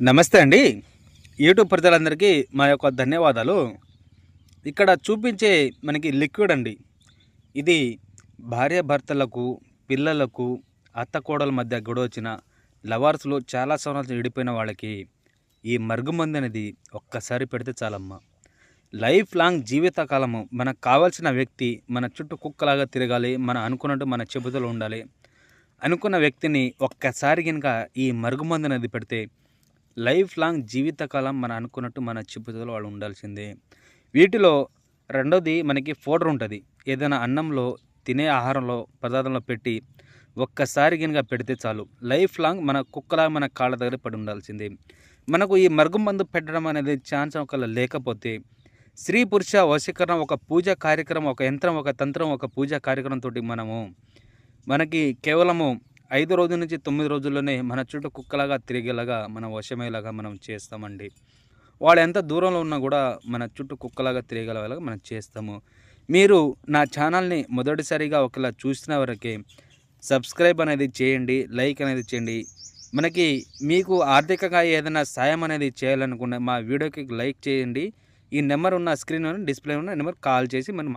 నమస్తే అండి. యూట్యూబ్ ప్రజలందరికీ మా యొక్క ధన్యవాదాలు. ఇక్కడ చూపించే మనకి లిక్విడ్ అండి. ఇది భార్యాభర్తలకు, పిల్లలకు, అత్తకోడల మధ్య గొడవొచ్చిన లవర్స్‌లో చాలా సంవత్సరాలు విడిపోయిన వాళ్ళకి ఈ మరుగుమందు అనేది ఒక్కసారి పెడితే చాలమ్మ. లైఫ్ లాంగ్ జీవితకాలము మనకు కావాల్సిన వ్యక్తి మన చుట్టూ కుక్కలాగా తిరగాలి. మనం అనుకున్నట్టు మన చెబుతలో ఉండాలి. అనుకున్న వ్యక్తిని ఒక్కసారి గనుక ఈ మరుగుమందు అనేది పెడితే లైఫ్ లాంగ్ జీవితకాలం మనం అనుకున్నట్టు మన చెప్పుదలో వాళ్ళు ఉండాల్సిందే. వీటిలో రెండోది మనకి పౌడర్ ఉంటుంది. ఏదైనా అన్నంలో తినే ఆహారంలో పదార్థంలో పెట్టి ఒక్కసారి గినక పెడితే చాలు లైఫ్ లాంగ్ మన కుక్కలా మన కాళ్ళ దగ్గర పడి ఉండాల్సిందే. మనకు ఈ మరుగుమందు పెట్టడం అనేది ఛాన్స్ ఒకవేళ లేకపోతే స్త్రీ పురుష వశీకరణ ఒక పూజా కార్యక్రమం, ఒక యంత్రం, ఒక తంత్రం, ఒక పూజా కార్యక్రమంతో మనకి కేవలము 5 రోజుల నుంచి 9 రోజుల్లోనే మన చుట్టూ కుక్కలాగా తిరిగేలాగా మన వశమయ్యేలాగా మనం చేస్తామండి. వాళ్ళు ఎంత దూరంలో ఉన్నా కూడా మన చుట్టూ కుక్కలాగా తిరగేలాగా మనం చేస్తాము. మీరు నా ఛానల్ని మొదటిసారిగా ఒకవేళ చూసిన వరకే సబ్స్క్రైబ్ అనేది చేయండి, లైక్ అనేది చేయండి. మనకి మీకు ఆర్థికంగా ఏదైనా సాయం అనేది చేయాలనుకున్న మా వీడియోకి లైక్ చేయండి. ఈ నెంబర్ ఉన్న స్క్రీన్ డిస్ప్లే ఉన్న నెంబర్ కాల్ చేసి మనం